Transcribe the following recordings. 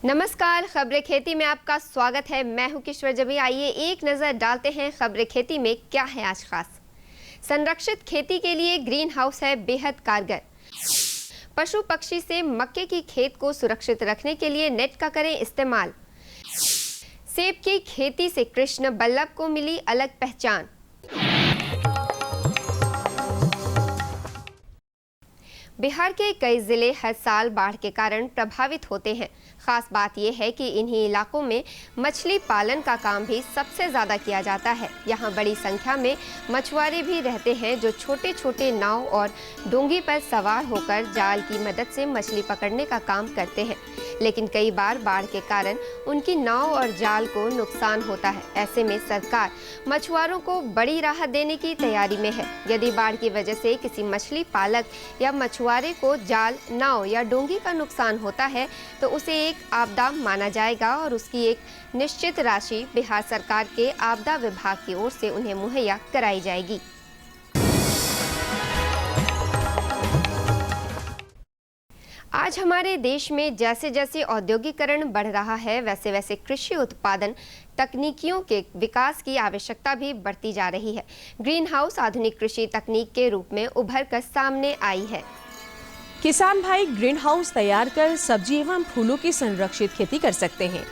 नमस्कार, खबरें खेती में आपका स्वागत है। मैं हूं किश्वर जबी। आइए एक नज़र डालते हैं खबरें खेती में क्या है आज खास। संरक्षित खेती के लिए ग्रीन हाउस है बेहद कारगर। पशु पक्षी से मक्के की खेत को सुरक्षित रखने के लिए नेट का करें इस्तेमाल। सेब की खेती से कृष्ण बल्लभ को मिली अलग पहचान। बिहार के कई जिले हर साल बाढ़ के कारण प्रभावित होते हैं। खास बात यह है कि इन्हीं इलाकों में मछली पालन का काम भी सबसे ज़्यादा किया जाता है। यहाँ बड़ी संख्या में मछुआरे भी रहते हैं जो छोटे छोटे नाव और डोंगी पर सवार होकर जाल की मदद से मछली पकड़ने का काम करते हैं। लेकिन कई बार बाढ़ के कारण उनकी नाव और जाल को नुकसान होता है। ऐसे में सरकार मछुआरों को बड़ी राहत देने की तैयारी में है। यदि बाढ़ की वजह से किसी मछली पालक या मछुआरे को जाल, नाव या डोंगी का नुकसान होता है तो उसे एक आपदा माना जाएगा और उसकी एक निश्चित राशि बिहार सरकार के आपदा विभाग की ओर से उन्हें मुहैया कराई जाएगी। आज हमारे देश में जैसे जैसे औद्योगिकरण बढ़ रहा है वैसे वैसे कृषि उत्पादन तकनीकियों के विकास की आवश्यकता भी बढ़ती जा रही है। ग्रीन हाउस आधुनिक कृषि तकनीक के रूप में उभर कर सामने आई है। किसान भाई ग्रीन हाउस तैयार कर सब्जी एवं फूलों की संरक्षित खेती कर सकते हैं।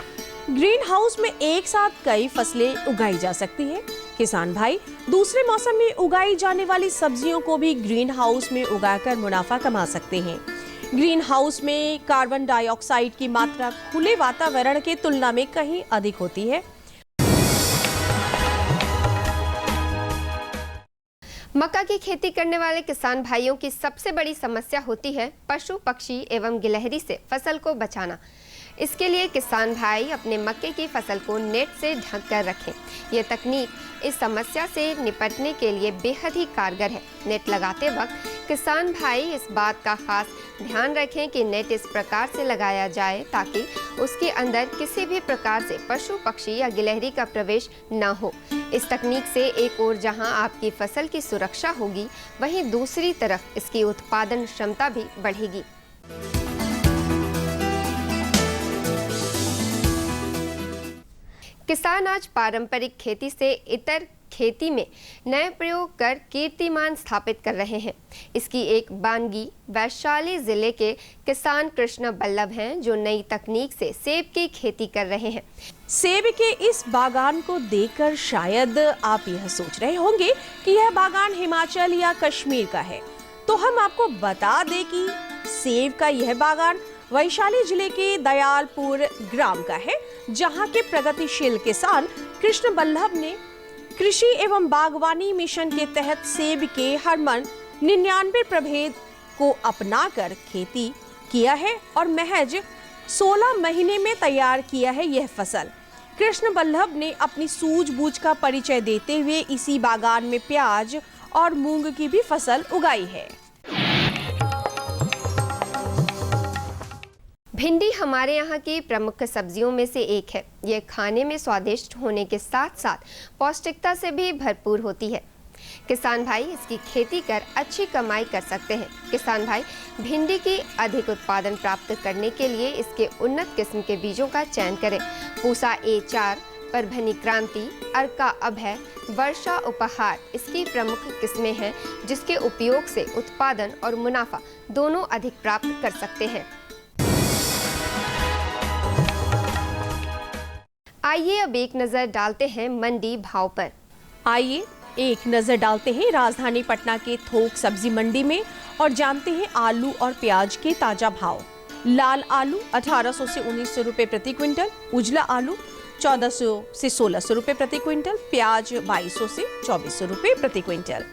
ग्रीन हाउस में एक साथ कई फसलें उगाई जा सकती है। किसान भाई दूसरे मौसम में उगाई जाने वाली सब्जियों को भी ग्रीन हाउस में उगाकर मुनाफा कमा सकते हैं। ग्रीन हाउस में कार्बन डाइऑक्साइड की मात्रा खुले वातावरण के तुलना में कहीं अधिक होती है। मक्का की खेती करने वाले किसान भाइयों की सबसे बड़ी समस्या होती है पशु पक्षी एवं गिलहरी से फसल को बचाना। इसके लिए किसान भाई अपने मक्के की फसल को नेट से ढक कर रखें। यह तकनीक इस समस्या से निपटने के लिए बेहद ही कारगर है। नेट लगाते वक्त किसान भाई इस बात का खास ध्यान रखें कि नेट इस प्रकार से लगाया जाए ताकि उसके अंदर किसी भी प्रकार से पशु पक्षी या गिलहरी का प्रवेश न हो। इस तकनीक से एक ओर जहां आपकी फसल की सुरक्षा होगी, वहीं दूसरी तरफ इसकी उत्पादन क्षमता भी बढ़ेगी। किसान आज पारंपरिक खेती से इतर खेती में नए प्रयोग कर कीर्तिमान स्थापित कर रहे हैं। इसकी एक बानगी वैशाली जिले के किसान कृष्ण बल्लभ हैं जो नई तकनीक से सेब की खेती कर रहे हैं। सेब के इस बागान को देखकर शायद आप यह सोच रहे होंगे कि यह बागान हिमाचल या कश्मीर का है, तो हम आपको बता दें कि सेब का यह बागान वैशाली जिले के दयालपुर ग्राम का है, जहां के प्रगतिशील किसान कृष्ण बल्लभ ने कृषि एवं बागवानी मिशन के तहत सेब के हरमन 99 प्रभेद को अपनाकर खेती किया है और महज 16 महीने में तैयार किया है यह फसल। कृष्ण बल्लभ ने अपनी सूझबूझ का परिचय देते हुए इसी बागान में प्याज और मूंग की भी फसल उगाई है। भिंडी हमारे यहाँ की प्रमुख सब्जियों में से एक है। यह खाने में स्वादिष्ट होने के साथ साथ पौष्टिकता से भी भरपूर होती है। किसान भाई इसकी खेती कर अच्छी कमाई कर सकते हैं। किसान भाई भिंडी की अधिक उत्पादन प्राप्त करने के लिए इसके उन्नत किस्म के बीजों का चयन करें। पूसा A4, परभनी क्रांति, अर्का अभय, वर्षा उपहार इसकी प्रमुख किस्में हैं जिसके उपयोग से उत्पादन और मुनाफा दोनों अधिक प्राप्त कर सकते हैं। आइए अब एक नजर डालते हैं मंडी भाव पर। आइए एक नजर डालते हैं राजधानी पटना के थोक सब्जी मंडी में और जानते हैं आलू और प्याज के ताजा भाव। लाल आलू 1800 से 1900 रुपए प्रति क्विंटल, उजला आलू 1400 से 1600 रुपए प्रति क्विंटल, प्याज 2200 से 2400 रुपए प्रति क्विंटल।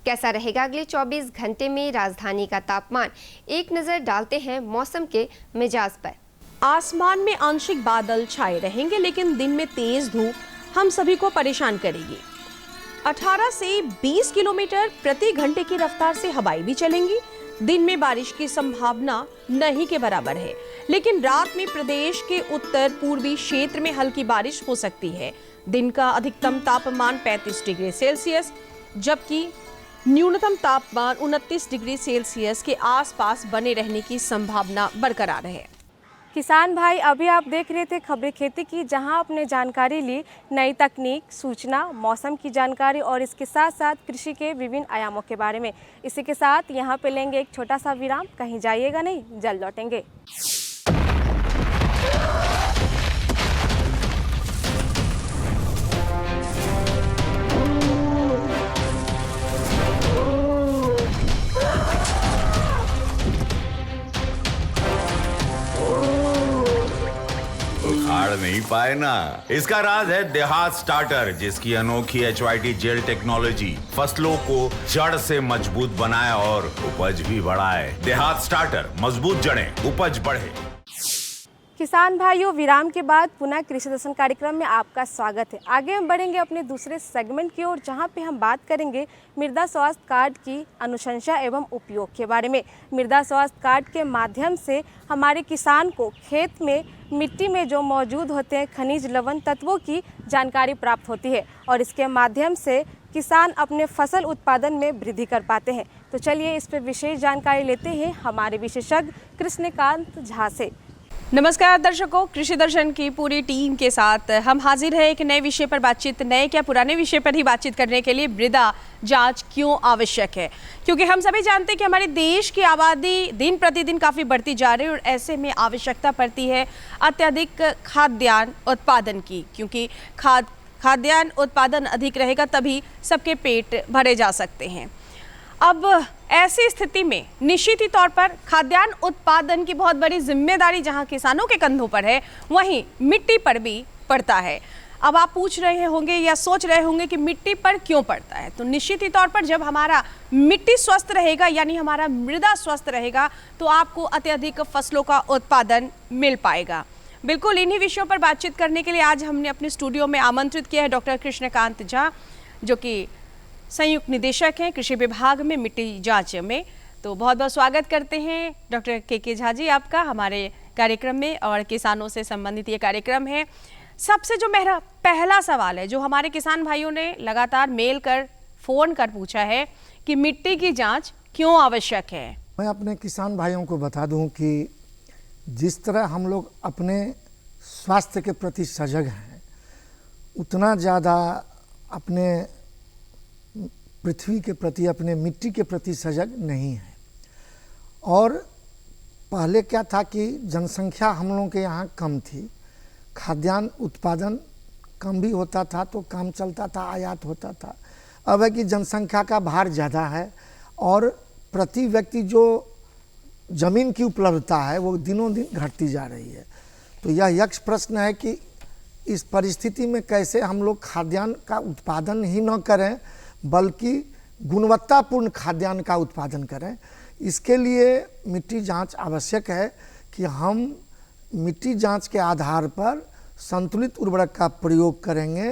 कैसा रहेगा अगले 24 घंटे में राजधानी का तापमान? एक नजर डालते हैं मौसम के मिजाज पर। आसमान में आंशिक बादल छाए रहेंगे लेकिन दिन में तेज धूप हम सभी को परेशान करेगी। 18 से 20 किलोमीटर प्रति घंटे की रफ्तार से हवाएं भी चलेंगी। दिन में बारिश की संभावना नहीं के बराबर है, लेकिन रात में प्रदेश के उत्तर पूर्वी क्षेत्र में हल्की बारिश हो सकती है। दिन का अधिकतम तापमान 35 डिग्री सेल्सियस जबकि न्यूनतम तापमान 29 डिग्री सेल्सियस के आसपास बने रहने की संभावना बरकरार है। किसान भाई, अभी आप देख रहे थे खबरें खेती की, जहां आपने जानकारी ली नई तकनीक, सूचना, मौसम की जानकारी और इसके साथ साथ कृषि के विभिन्न आयामों के बारे में। इसी के साथ यहां पे लेंगे एक छोटा सा विराम, कहीं जाइएगा नहीं, जल्द लौटेंगे। उखाड़ नहीं पाए ना। इसका राज है देहात स्टार्टर, जिसकी अनोखी HYT जेल टेक्नोलॉजी फसलों को जड़ से मजबूत बनाए और उपज भी बढ़ाए। देहात स्टार्टर, मजबूत जड़ें, उपज बढ़े। किसान भाइयों, विराम के बाद पुनः कृषि दर्शन कार्यक्रम में आपका स्वागत है। आगे हम बढ़ेंगे अपने दूसरे सेगमेंट की ओर, जहां पे हम बात करेंगे मृदा स्वास्थ्य कार्ड की अनुशंसा एवं उपयोग के बारे में। मृदा स्वास्थ्य कार्ड के माध्यम से हमारे किसान को खेत में मिट्टी में जो मौजूद होते हैं खनिज लवण तत्वों की जानकारी प्राप्त होती है और इसके माध्यम से किसान अपने फसल उत्पादन में वृद्धि कर पाते हैं। तो चलिए इस पर विशेष जानकारी लेते हैं हमारे विशेषज्ञ कृष्णकांत झा से। नमस्कार दर्शकों, कृषि दर्शन की पूरी टीम के साथ हम हाजिर हैं एक नए विषय पर बातचीत, नए क्या पुराने विषय पर ही बातचीत करने के लिए। मृदा जांच क्यों आवश्यक है? क्योंकि हम सभी जानते हैं कि हमारे देश की आबादी दिन प्रतिदिन काफ़ी बढ़ती जा रही है और ऐसे में आवश्यकता पड़ती है अत्यधिक खाद्यान्न उत्पादन की, क्योंकि खाद्यान्न उत्पादन अधिक रहेगा तभी सबके पेट भरे जा सकते हैं। अब ऐसी स्थिति में निश्चित ही तौर पर खाद्यान्न उत्पादन की बहुत बड़ी जिम्मेदारी जहां किसानों के कंधों पर है, वहीं मिट्टी पर भी पड़ता है। अब आप पूछ रहे होंगे या सोच रहे होंगे कि मिट्टी पर क्यों पड़ता है? तो निश्चित ही तौर पर जब हमारा मिट्टी स्वस्थ रहेगा, यानी हमारा मृदा स्वस्थ रहेगा, तो आपको अत्यधिक फसलों का उत्पादन मिल पाएगा। बिल्कुल इन्हीं विषयों पर बातचीत करने के लिए आज हमने अपने स्टूडियो में आमंत्रित किया है डॉक्टर कृष्णकांत झा, जो कि संयुक्त निदेशक हैं कृषि विभाग में मिट्टी जांच में। तो बहुत बहुत स्वागत करते हैं डॉक्टर के झा जी आपका हमारे कार्यक्रम में, और किसानों से संबंधित ये कार्यक्रम है। सबसे जो मेरा पहला सवाल है, जो हमारे किसान भाइयों ने लगातार मेल कर, फ़ोन कर पूछा है कि मिट्टी की जांच क्यों आवश्यक है। मैं अपने किसान भाइयों को बता दूं कि जिस तरह हम लोग अपने स्वास्थ्य के प्रति सजग हैं, उतना ज़्यादा अपने पृथ्वी के प्रति, अपने मिट्टी के प्रति सजग नहीं है। और पहले क्या था कि जनसंख्या हम लोगों के यहाँ कम थी, खाद्यान्न उत्पादन कम भी होता था तो काम चलता था, आयात होता था। अब है कि जनसंख्या का भार ज़्यादा है और प्रति व्यक्ति जो ज़मीन की उपलब्धता है वो दिनों दिन घटती जा रही है। तो यह यक्ष प्रश्न है कि इस परिस्थिति में कैसे हम लोग खाद्यान्न का उत्पादन ही न करें बल्कि गुणवत्तापूर्ण खाद्यान्न का उत्पादन करें। इसके लिए मिट्टी जांच आवश्यक है कि हम मिट्टी जांच के आधार पर संतुलित उर्वरक का प्रयोग करेंगे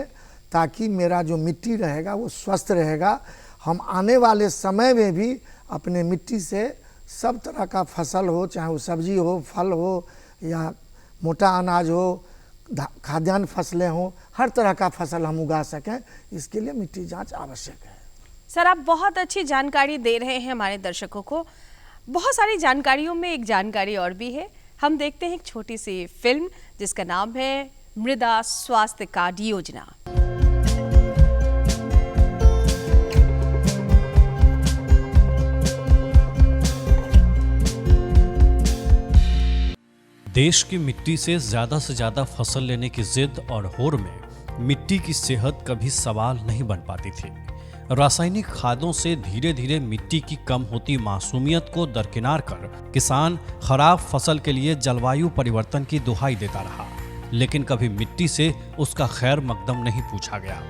ताकि मेरा जो मिट्टी रहेगा वो स्वस्थ रहेगा। हम आने वाले समय में भी अपने मिट्टी से सब तरह का फसल हो, चाहे वो सब्जी हो, फल हो या मोटा अनाज हो, खाद्यान्न फसलें हों, हर तरह का फसल हम उगा सकें, इसके लिए मिट्टी जांच आवश्यक है। सर, आप बहुत अच्छी जानकारी दे रहे हैं हमारे दर्शकों को। बहुत सारी जानकारियों में एक जानकारी और भी है। हम देखते हैं एक छोटी सी फिल्म जिसका नाम है मृदा स्वास्थ्य कार्ड योजना। देश की मिट्टी से ज्यादा फसल लेने की जिद और होड़ में मिट्टी की सेहत कभी सवाल नहीं बन पाती थी। रासायनिक खादों से धीरे धीरे मिट्टी की कम होती मासूमियत को दरकिनार कर किसान खराब फसल के लिए जलवायु परिवर्तन की दुहाई देता रहा, लेकिन कभी मिट्टी से उसका खैर मकदम नहीं पूछा गया।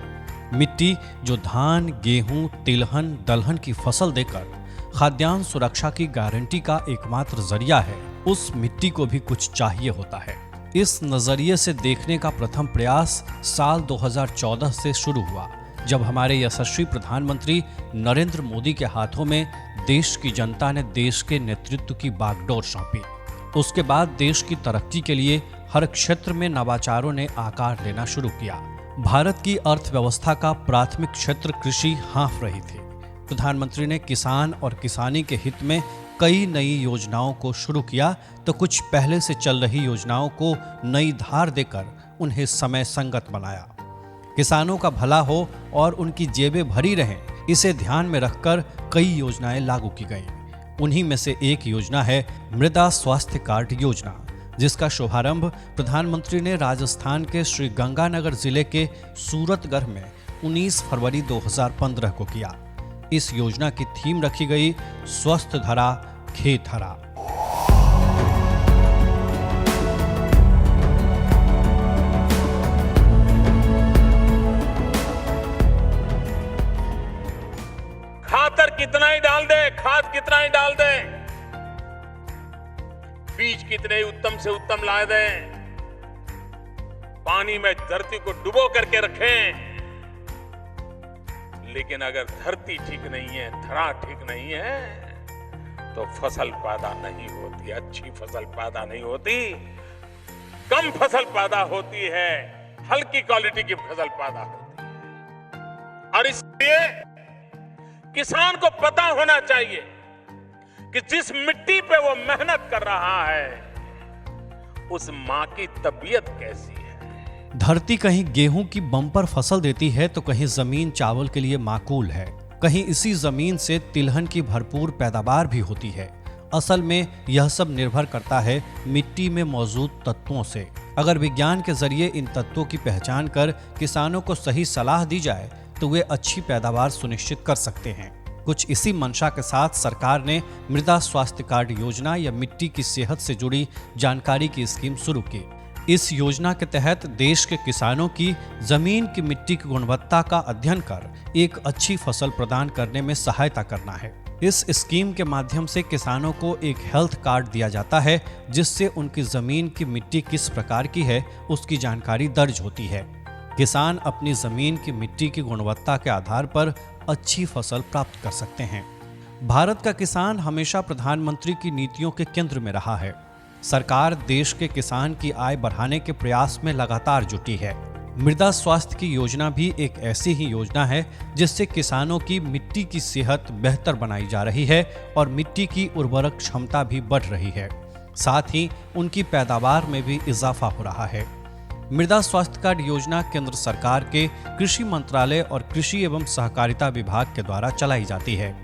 मिट्टी जो धान, गेहूं, तिलहन, दलहन की फसल देकर खाद्यान्न सुरक्षा की गारंटी का एकमात्र जरिया है, उस मिट्टी को भी कुछ चाहिए होता है। इस नजरिए से देखने का प्रथम प्रयास साल 2014 से शुरू हुआ, जब हमारे यशस्वी प्रधानमंत्री नरेंद्र मोदी के हाथों में देश की जनता ने देश के नेतृत्व की बागडोर सौंपी। उसके बाद देश की तरक्की के लिए हर क्षेत्र में नवाचारों ने आकार लेना शुरू किया। भारत की अर्थव्यवस्था का प्राथमिक क्षेत्र कृषि हाँफ रही थी। प्रधानमंत्री ने किसान और किसानी के हित में कई नई योजनाओं को शुरू किया तो कुछ पहले से चल रही योजनाओं को नई धार देकर उन्हें समय संगत बनाया। किसानों का भला हो और उनकी जेबें भरी रहें, इसे ध्यान में रखकर कई योजनाएं लागू की गईं। उन्हीं में से एक योजना है मृदा स्वास्थ्य कार्ड योजना, जिसका शुभारंभ प्रधानमंत्री ने राजस्थान के श्री गंगानगर जिले के सूरतगढ़ में 19 फरवरी 2015 को किया। इस योजना की थीम रखी गई स्वस्थ धरा खेत हरा। खातर कितना ही डाल दे, खाद कितना ही डाल दे, बीज कितने ही उत्तम से उत्तम ला दे, पानी में धरती को डुबो करके रखें, लेकिन अगर धरती ठीक नहीं है, धरा ठीक नहीं है, तो फसल पैदा नहीं होती, अच्छी फसल पैदा नहीं होती, कम फसल पैदा होती है, हल्की क्वालिटी की फसल पैदा होती है। और इसलिए किसान को पता होना चाहिए कि जिस मिट्टी पे वो मेहनत कर रहा है, उस मां की तबीयत कैसी है। धरती कहीं गेहूं की बम्पर फसल देती है तो कहीं जमीन चावल के लिए माकूल है, कहीं इसी जमीन से तिलहन की भरपूर पैदावार भी होती है। असल में यह सब निर्भर करता है मिट्टी में मौजूद तत्वों से। अगर विज्ञान के जरिए इन तत्वों की पहचान कर किसानों को सही सलाह दी जाए तो वे अच्छी पैदावार सुनिश्चित कर सकते हैं। कुछ इसी मंशा के साथ सरकार ने मृदा स्वास्थ्य कार्ड योजना या मिट्टी की सेहत से जुड़ी जानकारी की स्कीम शुरू की। इस योजना के तहत देश के किसानों की जमीन की मिट्टी की गुणवत्ता का अध्ययन कर एक अच्छी फसल प्रदान करने में सहायता करना है। इस स्कीम के माध्यम से किसानों को एक हेल्थ कार्ड दिया जाता है, जिससे उनकी जमीन की मिट्टी किस प्रकार की है उसकी जानकारी दर्ज होती है। किसान अपनी जमीन की मिट्टी की गुणवत्ता के आधार पर अच्छी फसल प्राप्त कर सकते हैं। भारत का किसान हमेशा प्रधानमंत्री की नीतियों के केंद्र में रहा है। सरकार देश के किसान की आय बढ़ाने के प्रयास में लगातार जुटी है। मृदा स्वास्थ्य की योजना भी एक ऐसी ही योजना है जिससे किसानों की मिट्टी की सेहत बेहतर बनाई जा रही है और मिट्टी की उर्वरक क्षमता भी बढ़ रही है। साथ ही उनकी पैदावार में भी इजाफा हो रहा है। मृदा स्वास्थ्य कार्ड योजना केंद्र सरकार के कृषि मंत्रालय और कृषि एवं सहकारिता विभाग के द्वारा चलाई जाती है।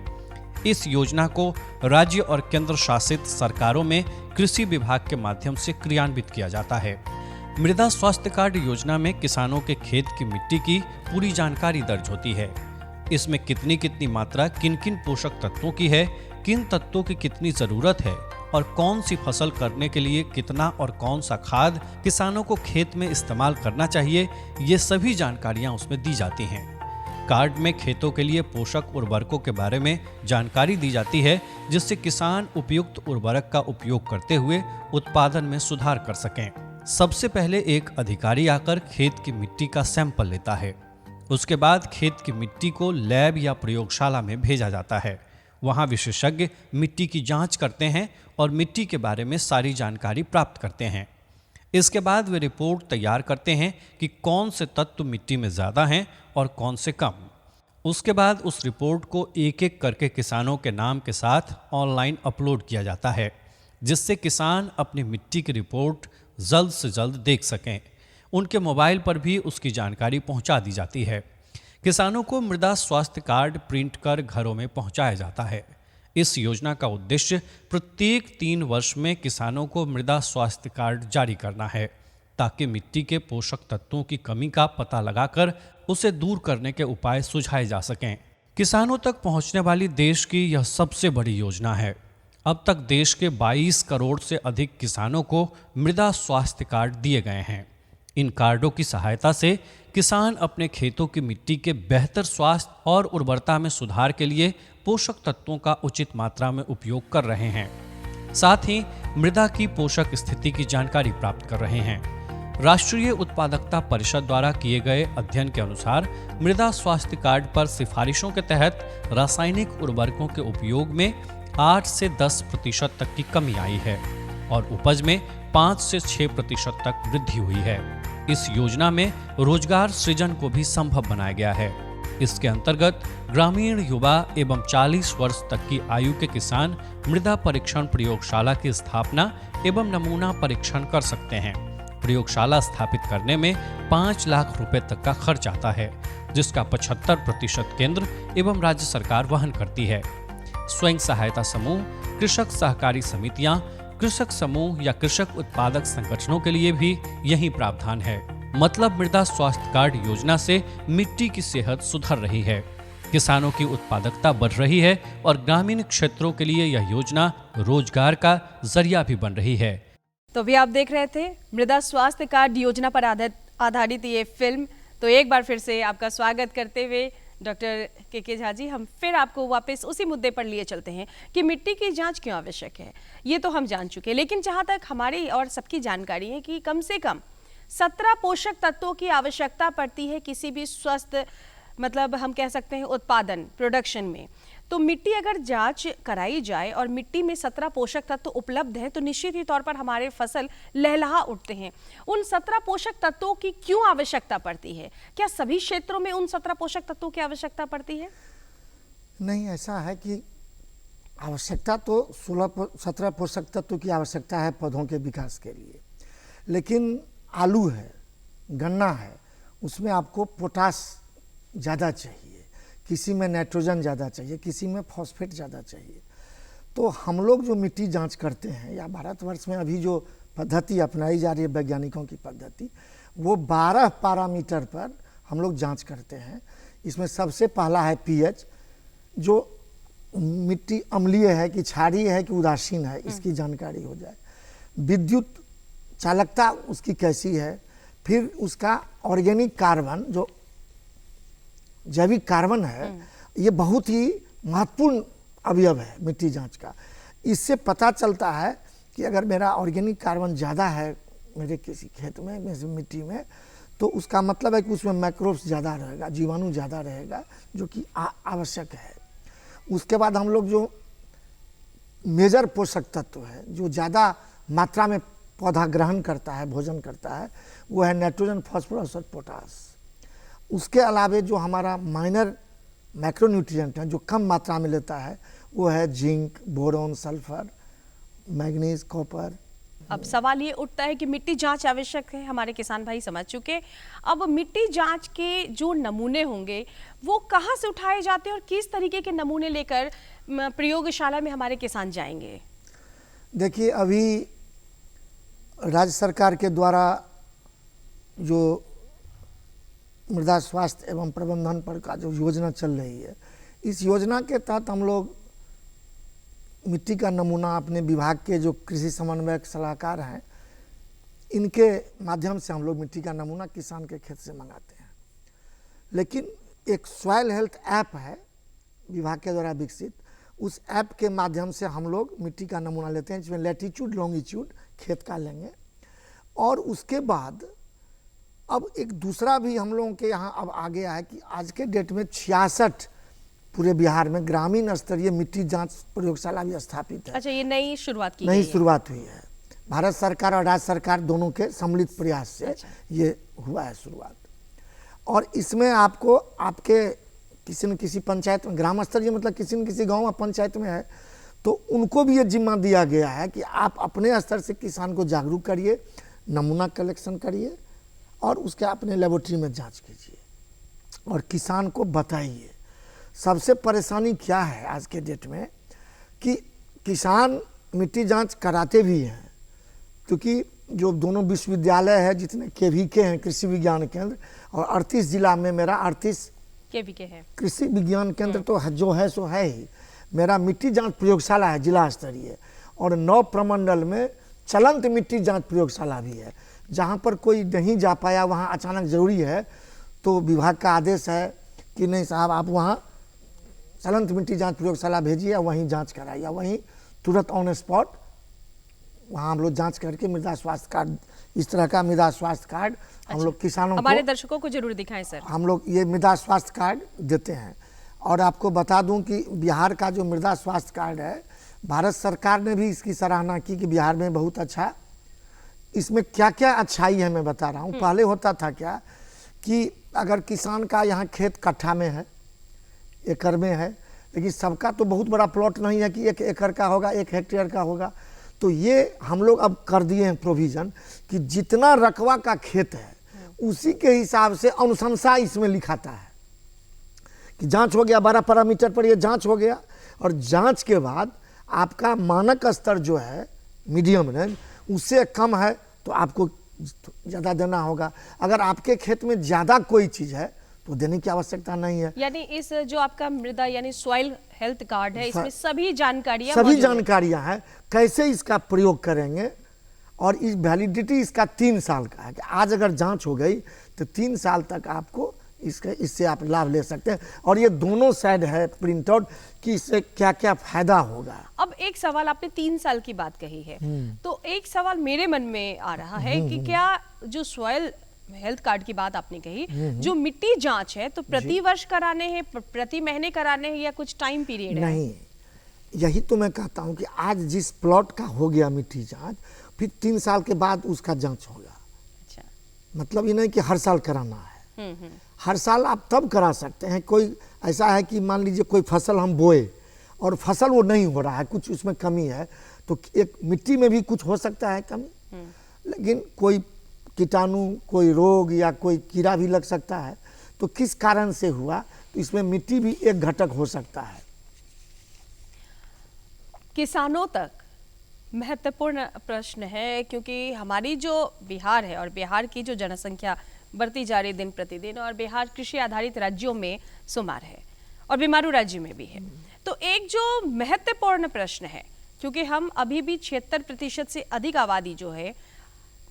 इस योजना को राज्य और केंद्र शासित सरकारों में कृषि विभाग के माध्यम से क्रियान्वित किया जाता है। मृदा स्वास्थ्य कार्ड योजना में किसानों के खेत की मिट्टी की पूरी जानकारी दर्ज होती है। इसमें कितनी कितनी मात्रा किन किन पोषक तत्वों की है, किन तत्वों की कितनी जरूरत है और कौन सी फसल करने के लिए कितना और कौन सा खाद किसानों को खेत में इस्तेमाल करना चाहिए, ये सभी जानकारियां उसमें दी जाती हैं। कार्ड में खेतों के लिए पोषक उर्वरकों के बारे में जानकारी दी जाती है, जिससे किसान उपयुक्त उर्वरक का उपयोग करते हुए उत्पादन में सुधार कर सकें। सबसे पहले एक अधिकारी आकर खेत की मिट्टी का सैंपल लेता है। उसके बाद खेत की मिट्टी को लैब या प्रयोगशाला में भेजा जाता है। वहां विशेषज्ञ मिट्टी की जांच करते हैं और मिट्टी के बारे में सारी जानकारी प्राप्त करते हैं। इसके बाद वे रिपोर्ट तैयार करते हैं कि कौन से तत्व मिट्टी में ज़्यादा हैं और कौन से कम। उसके बाद उस रिपोर्ट को एक एक करके किसानों के नाम के साथ ऑनलाइन अपलोड किया जाता है, जिससे किसान अपनी मिट्टी की रिपोर्ट जल्द से जल्द देख सकें। उनके मोबाइल पर भी उसकी जानकारी पहुंचा दी जाती है। किसानों को मृदा स्वास्थ्य कार्ड प्रिंट कर घरों में पहुंचाया जाता है। इस योजना का उद्देश्य प्रत्येक 3 वर्ष में किसानों को मृदा स्वास्थ्य कार्ड जारी करना है, ताकि मिट्टी के पोषक तत्वों की कमी का पता लगाकर उसे दूर करने के उपाय सुझाए जा सकें। किसानों तक पहुंचने वाली देश की यह सबसे बड़ी योजना है। अब तक देश के 22 करोड़ से अधिक किसानों को मृदा स्वास्थ्य कार्ड दिए गए हैं। इन कार्डों की सहायता से किसान अपने खेतों की मिट्टी के बेहतर स्वास्थ्य और उर्वरता में सुधार के लिए पोषक तत्वों का उचित मात्रा में उपयोग कर रहे हैं। साथ ही मृदा की पोषक स्थिति की जानकारी प्राप्त कर रहे हैं। राष्ट्रीय उत्पादकता परिषद द्वारा किए गए अध्ययन के अनुसार मृदा स्वास्थ्य कार्ड पर सिफारिशों के तहत रासायनिक उर्वरकों के उपयोग में 8 से 10% तक की कमी आई है और उपज में 5 से 6% तक वृद्धि हुई है। इस योजना में रोजगार सृजन को भी संभव बनाया गया है। इसके अंतर्गत ग्रामीण युवा एवं 40 वर्ष तक की आयु के किसान मृदा परीक्षण प्रयोगशाला की स्थापना एवं नमूना परीक्षण कर सकते हैं। प्रयोगशाला स्थापित करने में 5 लाख रुपए तक का खर्च आता है, जिसका 75% केंद्र एवं राज्य सरकार वहन करती है। स्वयं सहायता समूह, कृषक सहकारी समितियां, कृषक समूह या कृषक उत्पादक संगठनों के लिए भी यही प्रावधान है। मतलब मृदा स्वास्थ्य कार्ड योजना से मिट्टी की सेहत सुधर रही है, किसानों की उत्पादकता बढ़ रही है और ग्रामीण क्षेत्रों के लिए यह योजना रोजगार का जरिया भी बन रही है। तो भी आप देख रहे थे मृदा स्वास्थ्य कार्ड योजना पर आधारित ये फिल्म। तो एक बार फिर से आपका स्वागत करते हुए डॉक्टर के झा जी, हम फिर आपको वापस उसी मुद्दे पर लिए चलते हैं कि मिट्टी की जांच क्यों आवश्यक है। ये तो हम जान चुके, लेकिन जहां तक हमारी और सबकी जानकारी है कि कम से कम 17 पोषक तत्वों की आवश्यकता पड़ती है किसी भी स्वस्थ, मतलब हम कह सकते हैं उत्पादन, प्रोडक्शन में। तो मिट्टी अगर जांच कराई जाए और मिट्टी में 17 पोषक तत्व उपलब्ध है तो निश्चित ही तौर पर हमारे फसल लहलहा उठते हैं। उन 17 पोषक तत्वों की क्यों आवश्यकता पड़ती है? क्या सभी क्षेत्रों में उन 17 पोषक तत्वों की आवश्यकता पड़ती है? नहीं, ऐसा है कि आवश्यकता तो 17 पोषक तत्व की आवश्यकता है पौधों के विकास के लिए, लेकिन आलू है, गन्ना है, उसमें आपको पोटास ज़्यादा चाहिए, किसी में नाइट्रोजन ज़्यादा चाहिए, किसी में फॉस्फेट ज़्यादा चाहिए। तो हम लोग जो मिट्टी जांच करते हैं या भारतवर्ष में अभी जो पद्धति अपनाई जा रही है वैज्ञानिकों की पद्धति, वो 12 पैरामीटर पर हम लोग जांच करते हैं। इसमें सबसे पहला है पीएच, जो मिट्टी अम्लीय है कि क्षारीय है कि उदासीन है, इसकी जानकारी हो जाए। विद्युत चालकता उसकी कैसी है, फिर उसका ऑर्गेनिक कार्बन, जो जैविक कार्बन है, ये बहुत ही महत्वपूर्ण अवयव है मिट्टी जांच का। इससे पता चलता है कि अगर मेरा ऑर्गेनिक कार्बन ज़्यादा है मेरे किसी खेत में, मिट्टी में, तो उसका मतलब है कि उसमें माइक्रोब्स ज़्यादा रहेगा, जीवाणु ज़्यादा रहेगा, जो कि आवश्यक है। उसके बाद हम लोग जो मेजर पोषक तत्व है, जो ज़्यादा मात्रा में पौधा ग्रहण करता है, भोजन करता है, वो है नाइट्रोजन, फास्फोरस और पोटास। उसके अलावे जो हमारा माइनर मैक्रोन्यूट्रिएंट है, जो कम मात्रा में लेता है, वो है zinc, boron, sulphur, manganese, copper. अब सवाल ये उठता है कि मिट्टी जांच आवश्यक है, हमारे किसान भाई समझ चुके। अब मिट्टी जांच के जो नमूने होंगे वो कहाँ से उठाए जाते हैं और किस तरीके के नमूने लेकर प्रयोगशाला में हमारे किसान जाएंगे? देखिए, अभी राज्य सरकार के द्वारा जो मृदा स्वास्थ्य एवं प्रबंधन पर का जो योजना चल रही है, इस योजना के तहत हम लोग मिट्टी का नमूना अपने विभाग के जो कृषि समन्वयक सलाहकार हैं, इनके माध्यम से हम लोग मिट्टी का नमूना किसान के खेत से मंगाते हैं। लेकिन एक सॉइल हेल्थ ऐप है विभाग के द्वारा विकसित, उस ऐप के माध्यम से हम लोग मिट्टी का नमूना लेते हैं, जिसमें लैटीट्यूड, लॉन्गिट्यूड खेत का लेंगे। और उसके बाद अब एक दूसरा भी हम लोगों के यहाँ अब आ गया है कि आज के डेट में 66 पूरे बिहार में ग्रामीण स्तरीय मिट्टी जांच प्रयोगशाला भी स्थापित है। अच्छा, ये नई शुरुआत की नई शुरुआत हुई है, भारत सरकार और राज्य सरकार दोनों के सम्मिलित प्रयास से ये हुआ है शुरुआत। और इसमें आपको आपके किसी न किसी पंचायत में, ग्राम स्तरीय मतलब किसी न किसी गाँव में पंचायत में है, तो उनको भी ये जिम्मा दिया गया है कि आप अपने स्तर से किसान को जागरूक करिए, नमूना कलेक्शन करिए और उसके अपने लेबोरेटरी में जांच कीजिए और किसान को बताइए। सबसे परेशानी क्या है आज के डेट में कि किसान मिट्टी जांच कराते भी हैं, क्योंकि जो दोनों विश्वविद्यालय है, जितने केवीके हैं कृषि विज्ञान केंद्र, और 38 जिला में मेरा 38 केवीके है कृषि विज्ञान केंद्र, तो जो है सो है ही। मेरा मिट्टी जांच प्रयोगशाला है जिला स्तरीय, और 9 प्रमंडल में चलंत मिट्टी जांच प्रयोगशाला भी है। जहाँ पर कोई नहीं जा पाया, वहाँ अचानक ज़रूरी है, तो विभाग का आदेश है कि नहीं साहब, आप वहाँ चलंत मिट्टी जांच प्रयोगशाला भेजिए, वहीं जांच कराइए, वहीं तुरंत ऑन स्पॉट वहाँ हम लोग जांच करके मृदा स्वास्थ्य कार्ड, इस तरह का मृदा स्वास्थ्य कार्ड हम लोग किसानों को, हमारे दर्शकों को जरूर दिखाएं सर। हम लोग ये मृदा स्वास्थ्य कार्ड देते हैं। और आपको बता दूं कि बिहार का जो मृदा स्वास्थ्य कार्ड है, भारत सरकार ने भी इसकी सराहना की कि बिहार में बहुत अच्छा। इसमें क्या क्या अच्छाई है मैं बता रहा हूँ। पहले होता था क्या कि अगर किसान का यहाँ खेत कट्ठा में है, एकड़ में है, लेकिन सबका तो बहुत बड़ा प्लॉट नहीं है कि 1 एकड़ का होगा, 1 हेक्टेयर का होगा। तो ये हम लोग अब कर दिए हैं प्रोविज़न कि जितना रकबा का खेत है उसी के हिसाब से अनुशंसा इसमें लिखाता है कि जांच हो गया 12 पैरामीटर पर, ये जांच हो गया, और जांच के बाद आपका मानक स्तर जो है मीडियम रेंज उससे कम है तो आपको ज़्यादा देना होगा। अगर आपके खेत में ज़्यादा कोई चीज़ है तो देने की आवश्यकता नहीं है। यानी इस जो आपका मृदा यानी सॉइल हेल्थ कार्ड है, इसमें सभी जानकारियां सभी मौजूद हैं। जानकारियां हैं, कैसे इसका प्रयोग करेंगे, और इस वैलिडिटी इसका 3 साल का है कि आज अगर जांच हो गई तो 3 साल तक आपको इससे आप लाभ ले सकते हैं। और ये दोनों साइड है प्रिंट आउट कि इससे क्या क्या फायदा होगा। अब एक सवाल, आपने 3 साल की बात कही है, तो एक सवाल मेरे मन में आ रहा है कि क्या जो सॉइल हेल्थ कार्ड की बात आपने कही, जो मिट्टी जांच है तो प्रति वर्ष कराने हैं, प्रति महीने कराने हैं, या कुछ टाइम पीरियड है? नहीं, यही तो मैं कहता हूँ कि आज जिस प्लॉट का हो गया मिट्टी जांच, फिर 3 साल के बाद उसका जांच होगा। अच्छा। मतलब ये नहीं कि हर साल कराना है। हर साल आप तब करा सकते हैं। कोई ऐसा है कि मान लीजिए कोई फसल हम बोए और फसल वो नहीं हो रहा है, कुछ उसमें कमी है, तो एक मिट्टी में भी कुछ हो सकता है कमी, लेकिन कोई कीटाणु, कोई रोग या कोई कीड़ा भी लग सकता है। तो किस कारण से हुआ, तो इसमें मिट्टी भी एक घटक हो सकता है। किसानों तक महत्वपूर्ण प्रश्न है, क्योंकि हमारी जो बिहार है और बिहार की जो जनसंख्या बढ़ती जा रही दिन प्रतिदिन, और बिहार कृषि आधारित राज्यों में शुमार है और बीमारू राज्य में भी है। तो एक जो महत्वपूर्ण प्रश्न है, क्योंकि हम अभी भी 76% से अधिक आबादी जो है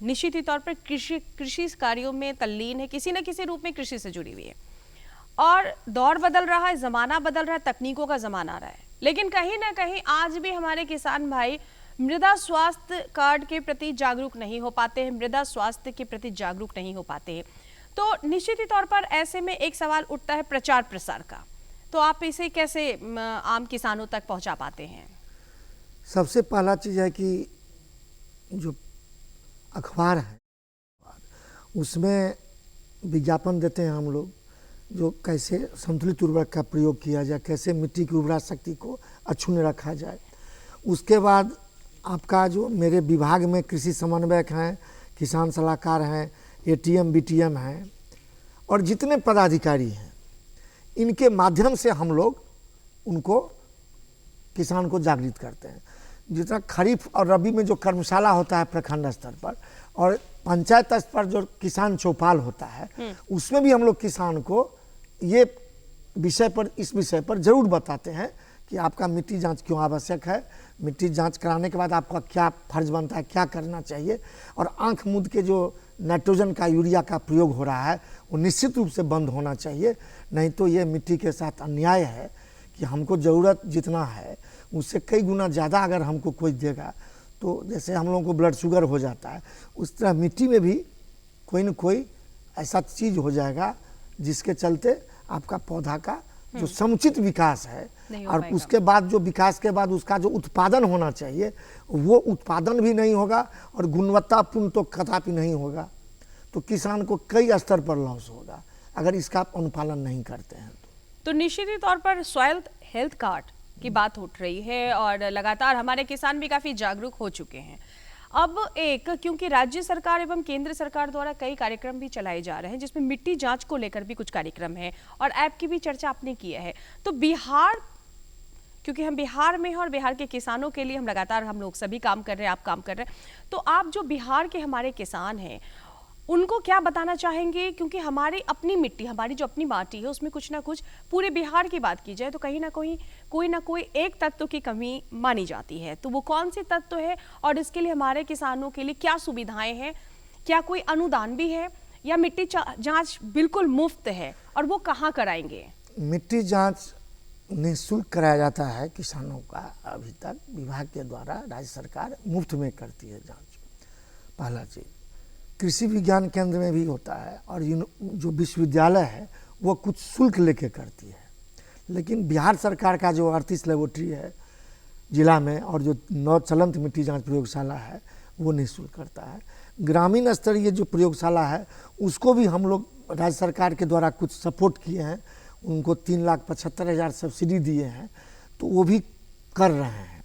निश्चित ही तौर पर कृषि कार्यों में तल्लीन है, किसी न किसी रूप में कृषि से जुड़ी हुई है, और दौर बदल रहा है, जमाना बदल रहा है, तकनीकों का जमाना आ रहा है, लेकिन कहीं ना कहीं आज भी हमारे किसान भाई मृदा स्वास्थ्य कार्ड के प्रति जागरूक नहीं हो पाते हैं, मृदा स्वास्थ्य के प्रति जागरूक नहीं हो पाते हैं। तो निश्चित ही तौर पर ऐसे में एक सवाल उठता है प्रचार प्रसार का, तो आप इसे कैसे आम किसानों तक पहुंचा पाते हैं? सबसे पहला चीज़ है कि जो अखबार है उसमें विज्ञापन देते हैं हम लोग, जो कैसे संतुलित उर्वरक का प्रयोग किया जाए, कैसे मिट्टी की उर्वरा शक्ति को अक्षुण्ण रखा जाए। उसके बाद आपका जो मेरे विभाग में कृषि समन्वयक हैं, किसान सलाहकार हैं, एटीएम बीटीएम हैं, और जितने पदाधिकारी हैं, इनके माध्यम से हम लोग उनको किसान को जागृत करते हैं। जितना खरीफ और रबी में जो कर्मशाला होता है प्रखंड स्तर पर, और पंचायत स्तर पर जो किसान चौपाल होता है, उसमें भी हम लोग किसान को ये विषय पर, इस विषय पर जरूर बताते हैं कि आपका मिट्टी जांच क्यों आवश्यक है, मिट्टी जांच कराने के बाद आपका क्या फर्ज बनता है, क्या करना चाहिए, और आंख मूंद के जो नाइट्रोजन का, यूरिया का प्रयोग हो रहा है वो निश्चित रूप से बंद होना चाहिए। नहीं तो ये मिट्टी के साथ अन्याय है कि हमको ज़रूरत जितना है उससे कई गुना ज़्यादा अगर हमको कोई देगा, तो जैसे हम लोगों को ब्लड शुगर हो जाता है, उस तरह मिट्टी में भी कोई न कोई ऐसा चीज़ हो जाएगा जिसके चलते आपका पौधा का जो समुचित विकास है, और उसके बाद जो विकास के बाद उसका जो उत्पादन होना चाहिए वो उत्पादन भी नहीं होगा, और गुणवत्तापूर्ण तो कदापि नहीं होगा। तो किसान को कई स्तर पर लॉस होगा अगर इसका अनुपालन नहीं करते हैं। तो निश्चित ही तौर पर सॉइल हेल्थ कार्ड की बात उठ रही है, और लगातार हमारे किसान भी काफ़ी जागरूक हो चुके हैं। अब एक, क्योंकि राज्य सरकार एवं केंद्र सरकार द्वारा कई कार्यक्रम भी चलाए जा रहे हैं, जिसमें मिट्टी जांच को लेकर भी कुछ कार्यक्रम है, और ऐप की भी चर्चा आपने की है। तो बिहार, क्योंकि हम बिहार में हैं और बिहार के किसानों के लिए हम लगातार, हम लोग सभी काम कर रहे हैं, आप काम कर रहे हैं, तो आप जो बिहार के हमारे किसान हैं उनको क्या बताना चाहेंगे? क्योंकि हमारी अपनी मिट्टी, हमारी जो अपनी माटी है, उसमें कुछ ना कुछ, पूरे बिहार की बात की जाए तो कहीं ना कोई ना कोई एक तत्व की कमी मानी जाती है। तो वो कौन से तत्व है, और इसके लिए हमारे किसानों के लिए क्या सुविधाएं हैं, क्या कोई अनुदान भी है, या मिट्टी जांच बिल्कुल मुफ्त है, और वो कहाँ कराएंगे? मिट्टी जांच निःशुल्क कराया जाता है किसानों का। अभी तक विभाग के द्वारा राज्य सरकार मुफ्त में करती है जांच। पहला चीज़, कृषि विज्ञान केंद्र में भी होता है, और जो विश्वविद्यालय है वो कुछ शुल्क लेके करती है। लेकिन बिहार सरकार का जो 38 लेबोरेटरी है जिला में, और जो 9 चलंत मिट्टी जांच प्रयोगशाला है, वो निःशुल्क करता है। ग्रामीण स्तरीय जो प्रयोगशाला है उसको भी हम लोग राज्य सरकार के द्वारा कुछ सपोर्ट किए हैं, उनको 3,75,000 सब्सिडी दिए हैं, तो वो भी कर रहे हैं।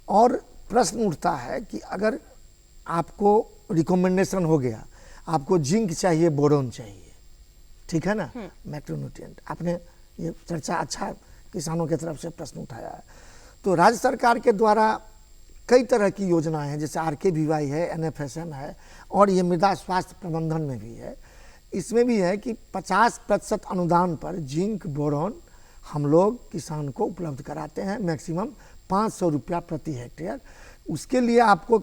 और प्रश्न उठता है कि अगर आपको रिकमेंडेशन हो गया, आपको जिंक चाहिए, बोरोन चाहिए, ठीक है ना, मैक्रोन्यूट्रिएंट, आपने ये चर्चा अच्छा किसानों की तरफ से प्रश्न उठाया है। तो राज्य सरकार के द्वारा कई तरह की योजनाएं हैं, जैसे RKVY है, NFSM है, और ये मृदा स्वास्थ्य प्रबंधन में भी है। इसमें भी है कि 50% अनुदान पर जिंक बोरोन हम लोग किसान को उपलब्ध कराते हैं, मैक्सिमम 500 रुपया प्रति हेक्टेयर। उसके लिए आपको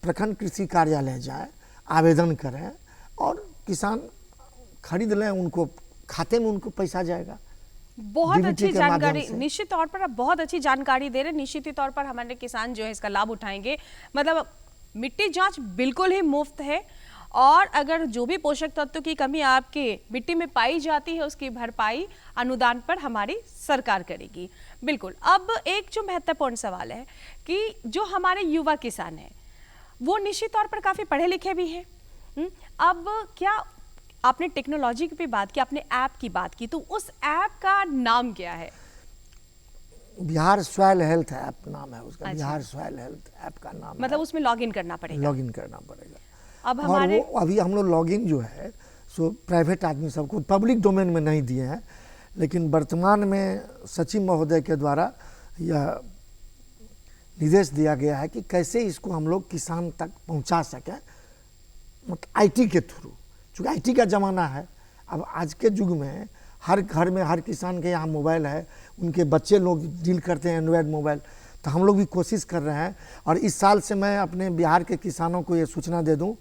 प्रखंड कृषि कार्यालय जाए, आवेदन करें और किसान खरीद लें, उनको खाते में उनको पैसा जाएगा। बहुत DBT अच्छी के माध्यम जानकारी, से। निश्चित तौर पर आप बहुत अच्छी जानकारी दे रहे हैं। निश्चित ही तौर पर हमारे किसान जो है इसका लाभ उठाएंगे। मतलब मिट्टी जांच बिल्कुल ही मुफ्त है, और अगर जो भी पोषक तत्व की कमी आपके मिट्टी में पाई जाती है उसकी भरपाई अनुदान पर हमारी सरकार करेगी। बिल्कुल। अब एक जो महत्वपूर्ण सवाल है कि जो हमारे युवा किसान हैं वो निश्चित तौर पर काफ़ी पढ़े लिखे भी हैं। अब क्या आपने टेक्नोलॉजी की भी बात की, आपने ऐप की बात की, तो उस ऐप का नाम क्या है? बिहार सॉइल हेल्थ ऐप नाम है उसका। अच्छा। बिहार सॉइल हेल्थ ऐप का नाम मतलब उसमें लॉगिन करना पड़ेगा। लॉगिन करना पड़ेगा। अब और हमारे वो अभी हम लोग लॉगिन जो है सो प्राइवेट आदमी सबको, पब्लिक डोमेन में नहीं दिए हैं, लेकिन वर्तमान में सचिव महोदय के द्वारा यह निर्देश दिया गया है कि कैसे इसको हम लोग किसान तक पहुंचा सकें, मतलब IT के थ्रू। चूँकि IT का ज़माना है, अब आज के युग में हर घर में हर किसान के यहाँ मोबाइल है, उनके बच्चे लोग डील करते हैं एंड्रॉयड मोबाइल, तो हम लोग भी कोशिश कर रहे हैं। और इस साल से मैं अपने बिहार के किसानों को ये सूचना दे दूं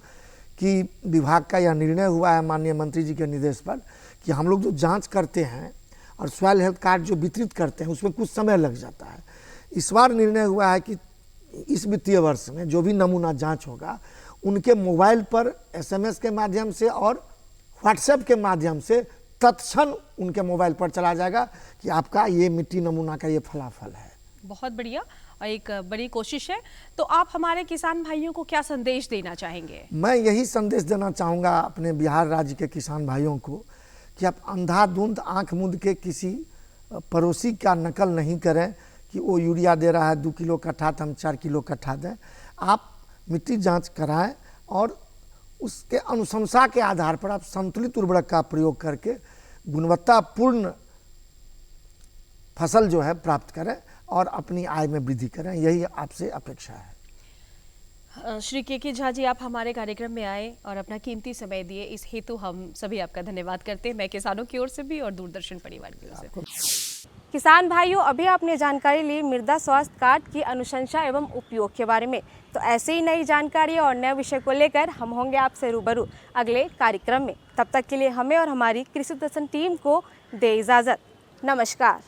कि विभाग का यह निर्णय हुआ है माननीय मंत्री जी के निर्देश पर कि हम लोग जो जांच करते हैं और सॉइल हेल्थ कार्ड जो वितरित करते हैं उसमें कुछ समय लग जाता है। इस बार निर्णय हुआ है कि इस वित्तीय वर्ष में जो भी नमूना जांच होगा उनके मोबाइल पर SMS के माध्यम से और WhatsApp के माध्यम से तत्क्षण उनके मोबाइल पर चला जाएगा कि आपका ये मिट्टी नमूना का ये फलाफल है। बहुत बढ़िया और एक बड़ी कोशिश है। तो आप हमारे किसान भाइयों को क्या संदेश देना चाहेंगे? मैं यही संदेश देना चाहूँगा अपने बिहार राज्य के किसान भाइयों को कि आप अंधाधुंध आंख मूंद के किसी पड़ोसी का नकल नहीं करें कि वो यूरिया दे रहा है 2 किलो कट्ठा तो हम 4 किलो कट्ठा दें। आप मिट्टी जांच कराएं और उसके अनुशंसा के आधार पर आप संतुलित उर्वरक का प्रयोग करके गुणवत्तापूर्ण फसल जो है प्राप्त करें और अपनी आय में वृद्धि करें, यही आपसे अपेक्षा है। श्री के झा जी, आप हमारे कार्यक्रम में आए और अपना कीमती समय दिए, इस हेतु हम सभी आपका धन्यवाद करते हैं, मैं किसानों की ओर से भी और दूरदर्शन परिवार की ओर से। किसान भाइयों, अभी आपने जानकारी ली मृदा स्वास्थ्य कार्ड की अनुशंसा एवं उपयोग के बारे में। तो ऐसे ही नई जानकारी और नए विषय को लेकर हम होंगे आपसे रूबरू अगले कार्यक्रम में। तब तक के लिए हमें और हमारी कृषि दर्शन टीम को दे इजाज़त। नमस्कार।